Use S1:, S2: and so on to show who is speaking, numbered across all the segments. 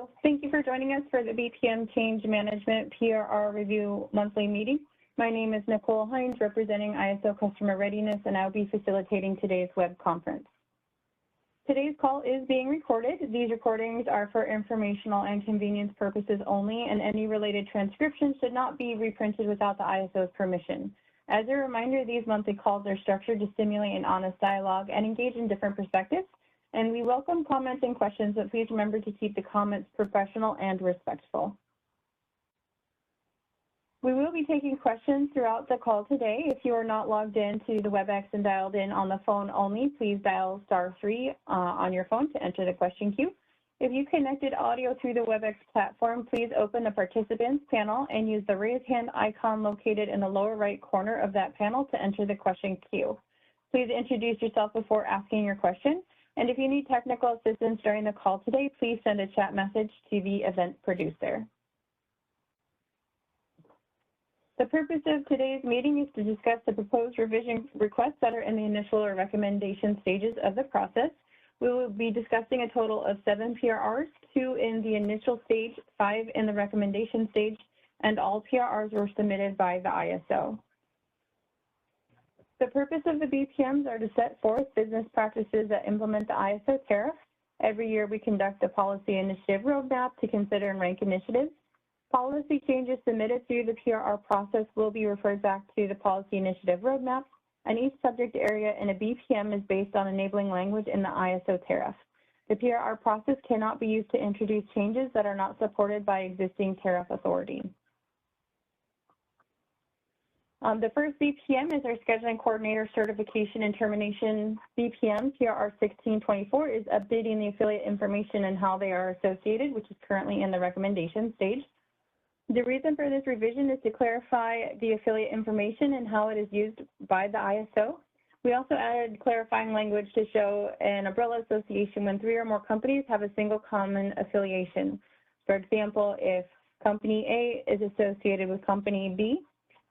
S1: Hello, thank you for joining us for the BPM Change Management PRR Review monthly meeting. My name is Nicole Hines, representing ISO Customer Readiness, and I'll be facilitating today's web conference. Today's call is being recorded. These recordings are for informational and convenience purposes only, and any related transcriptions should not be reprinted without the ISO's permission. As a reminder, these monthly calls are structured to stimulate an honest dialogue and engage in different perspectives. And we welcome comments and questions, but please remember to keep the comments professional and respectful. We will be taking questions throughout the call today. If you are not logged in to the WebEx and dialed in on the phone only, please dial *3 on your phone to enter the question queue. If you connected audio through the WebEx platform, please open the participants panel and use the raise hand icon located in the lower right corner of that panel to enter the question queue. Please introduce yourself before asking your question. And if you need technical assistance during the call today, please send a chat message to the event producer. The purpose of today's meeting is to discuss the proposed revision requests that are in the initial or recommendation stages of the process. We will be discussing a total of 7 PRRs, 2 in the initial stage, 5 in the recommendation stage, and all PRRs were submitted by the ISO. The purpose of the BPMs are to set forth business practices that implement the ISO tariff. Every year we conduct a policy initiative roadmap to consider and rank initiatives. Policy changes submitted through the PRR process will be referred back to the policy initiative roadmap, and each subject area in a BPM is based on enabling language in the ISO tariff. The PRR process cannot be used to introduce changes that are not supported by existing tariff authority. The first BPM is our Scheduling Coordinator Certification and Termination BPM. PRR 1624 is updating the affiliate information and how they are associated, which is currently in the recommendation stage. The reason for this revision is to clarify the affiliate information and how it is used by the ISO. We also added clarifying language to show an umbrella association when 3 or more companies have a single common affiliation. For example, if Company A is associated with Company B,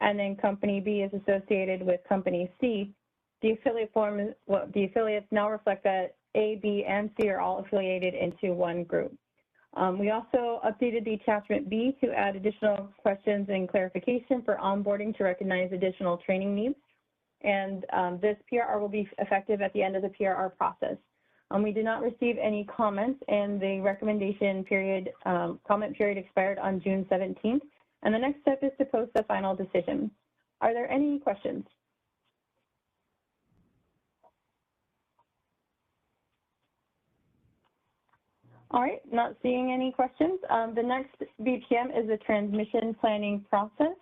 S1: and then Company B is associated with Company C, the affiliates now reflect that A, B, and C are all affiliated into one group. We also updated the attachment B to add additional questions and clarification for onboarding to recognize additional training needs. And this PRR will be effective at the end of the PRR process. We did not receive any comments, and the recommendation period, comment period expired on June 17th. And the next step is to post the final decision. Are there any questions? All right, not seeing any questions. The next BPM is the transmission planning process.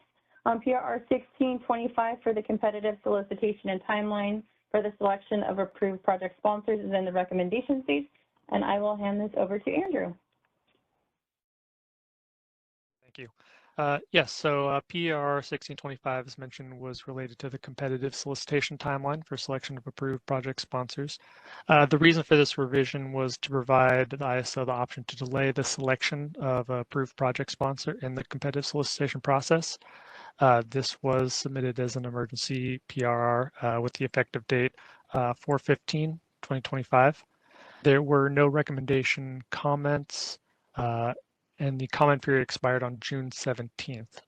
S1: PRR 1625 for the competitive solicitation and timeline for the selection of approved project sponsors is in the recommendation stage, and I will hand this over to Andrew.
S2: Thank you. Yes, so PRR 1625, as mentioned, was related to the competitive solicitation timeline for selection of approved project sponsors. The reason for this revision was to provide the ISO the option to delay the selection of an approved project sponsor in the competitive solicitation process. This was submitted as an emergency PRR with the effective date 4/15/2025. There were no recommendation comments, and the comment period expired on June 17th.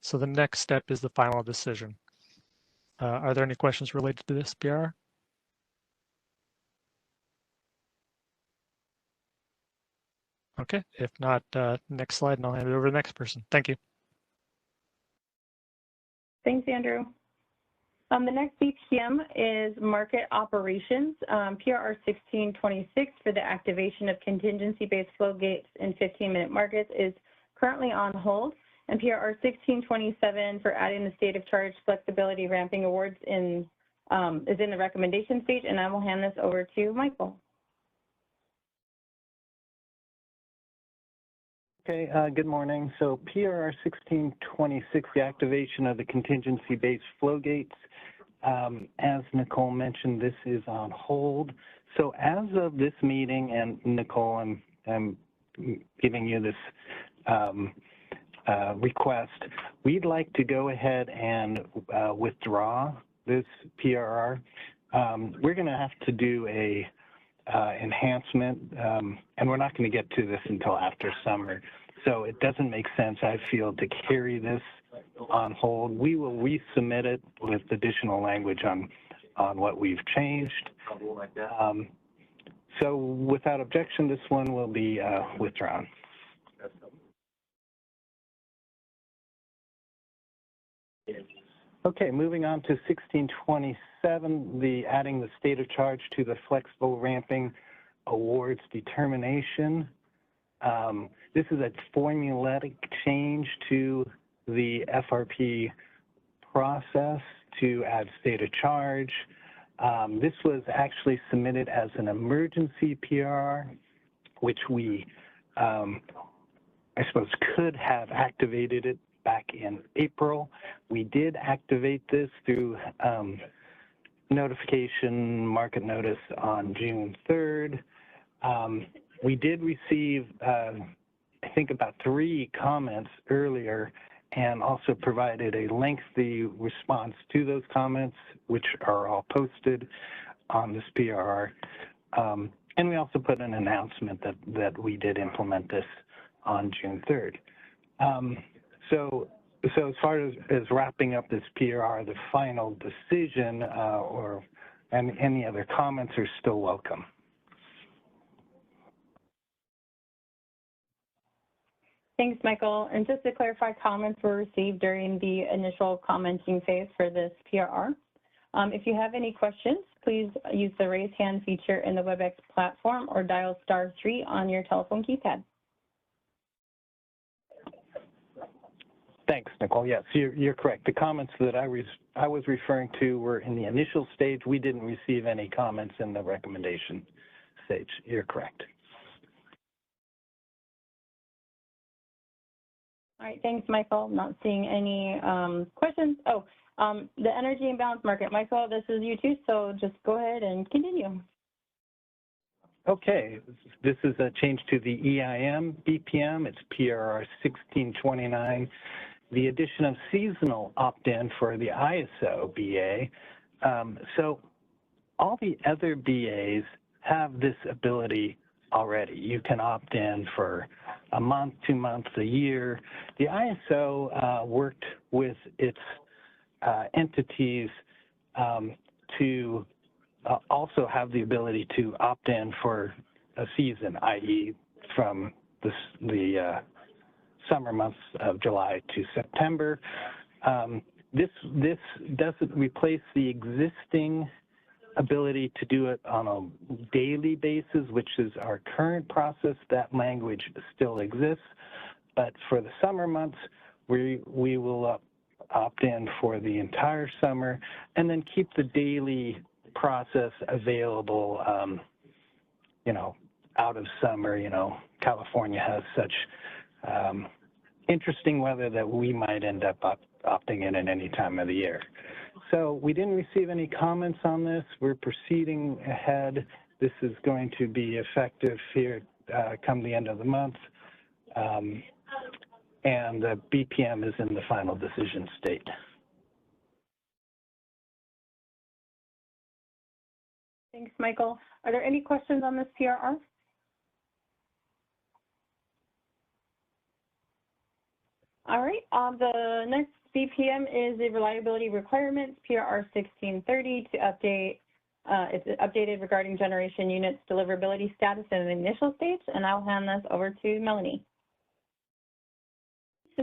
S2: So the next step is the final decision. Are there any questions related to this PRR? Okay, if not, next slide, and I'll hand it over to the next person. Thank you.
S1: Thanks, Andrew. The next BPM is market operations. PRR 1626 for the activation of contingency-based flow gates in 15-minute markets is currently on hold, and PRR 1627 for adding the state of charge flexibility ramping awards is in the recommendation stage, and I will hand this over to Michael.
S3: Okay, good morning. So PRR 1626, the activation of the contingency-based flow gates. As Nicole mentioned, this is on hold. So as of this meeting, and Nicole, I'm giving you this request, we'd like to go ahead and withdraw this PRR. We're going to have to do a enhancement, and we're not going to get to this until after summer. So it doesn't make sense, I feel, to carry this on hold. We will resubmit it with additional language on what we've changed. So without objection, this one will be withdrawn. Okay, moving on to 1627, the adding the state of charge to the flexible ramping awards determination. This is a formulaic change to the FRP process to add state of charge. This was actually submitted as an emergency PRR, which we, I suppose, could have activated it back in April. We did activate this through notification market notice on June 3rd. We did receive, I think, about 3 comments earlier, and also provided a lengthy response to those comments, which are all posted on this PRR. And we also put an announcement that we did implement this on June 3rd. So as far as wrapping up this PRR, the final decision and any other comments are still welcome.
S1: Thanks, Michael. And just to clarify, comments were received during the initial commenting phase for this PRR. If you have any questions, please use the raise hand feature in the WebEx platform or dial *3 on your telephone keypad.
S3: Thanks, Nicole. Yes, you're correct. The comments that I was referring to were in the initial stage. We didn't receive any comments in the recommendation stage. You're correct.
S1: All right, thanks, Michael. Not seeing any questions. Oh, the energy imbalance market. Michael, this is you too, so just go ahead and continue.
S3: Okay, this is a change to the EIM BPM. It's PRR 1629. The addition of seasonal opt-in for the ISO BA. So all the other BAs have this ability already. You can opt in for a month, 2 months, a year. The ISO worked with its entities to also have the ability to opt in for a season, i.e. from the summer months of July to September. This doesn't replace the existing ability to do it on a daily basis, which is our current process. That language still exists, but for the summer months, we will opt in for the entire summer and then keep the daily process available, out of summer. California has such interesting weather that we might end up opting in at any time of the year. So we didn't receive any comments on this. We're proceeding ahead. This is going to be effective here come the end of the month. And the BPM is in the final decision state.
S1: Thanks, Michael. Are there any questions on this PRR? All right, the next BPM is the reliability requirements, PRR 1630, to update, it's updated regarding generation units deliverability status in the initial stage, and I'll hand this over to Melanie.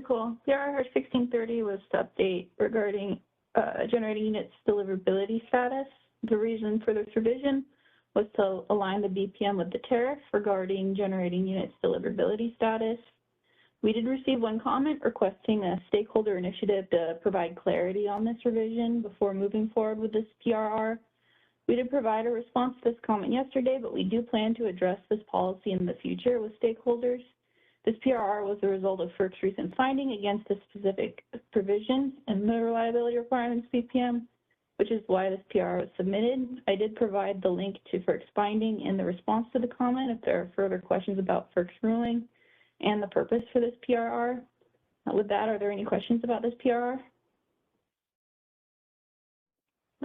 S4: Cool. PRR 1630 was to update regarding generating units deliverability status. The reason for this revision was to align the BPM with the tariff regarding generating units deliverability status. We did receive one comment requesting a stakeholder initiative to provide clarity on this revision before moving forward with this PRR. We did provide a response to this comment yesterday, but we do plan to address this policy in the future with stakeholders. This PRR was the result of FERC's recent finding against a specific provision in the reliability requirements BPM, which is why this PRR was submitted. I did provide the link to FERC's finding in the response to the comment if there are further questions about FERC's ruling and the purpose for this PRR. With that, are there any questions about this PRR?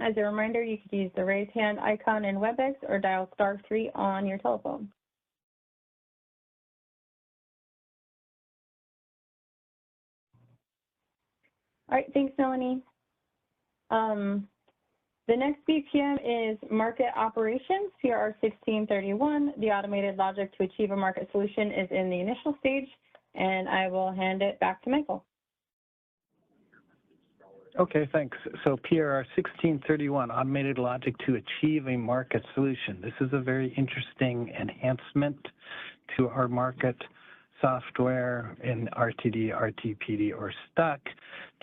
S1: As a reminder, you could use the raise hand icon in WebEx or dial *3 on your telephone. All right, thanks, Melanie. The next BPM is Market Operations, PRR 1631. The automated logic to achieve a market solution is in the initial stage, and I will hand it back to Michael.
S3: Okay, thanks. So PRR 1631, automated logic to achieve a market solution. This is a very interesting enhancement to our market software in RTD, RTPD, or STUC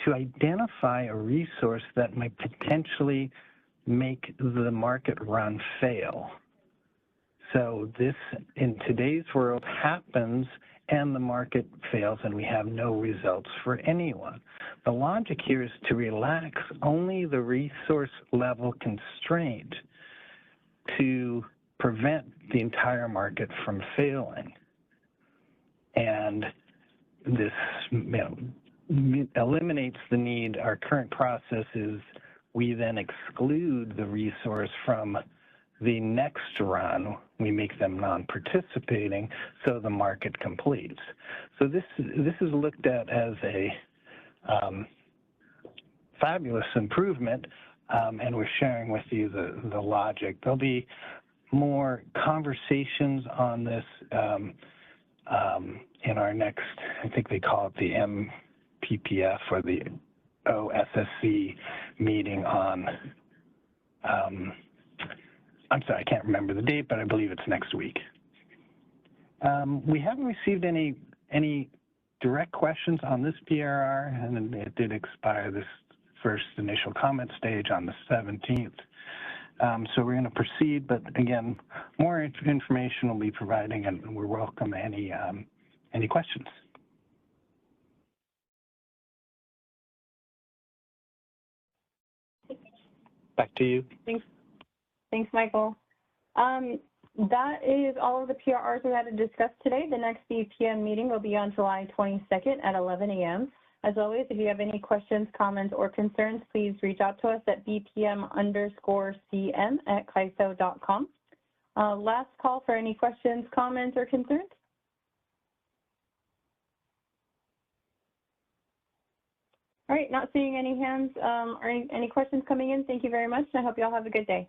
S3: to identify a resource that might potentially make the market run fail. So this, in today's world, happens and the market fails and we have no results for anyone. The logic here is to relax only the resource level constraint to prevent the entire market from failing. And this eliminates the need. Our current process is we then exclude the resource from the next run. We make them non-participating so the market completes. So this is looked at as a fabulous improvement, and we're sharing with you the logic. There'll be more conversations on this in our next, I think they call it the MPPF or the OSSC meeting on, I'm sorry, I can't remember the date, but I believe it's next week. We haven't received any direct questions on this PRR, and it did expire this first initial comment stage on the 17th. So we're going to proceed, but again, more information will be providing, and we're welcome any questions. Back to you.
S1: Thanks, Michael. That is all of the PRRs we had to discuss today. The next BPM meeting will be on July 22nd at 11 a.m. As always, if you have any questions, comments, or concerns, please reach out to us at bpm_cm@kyso.com. Last call for any questions, comments, or concerns. All right, not seeing any hands or any questions coming in. Thank you very much, and I hope you all have a good day.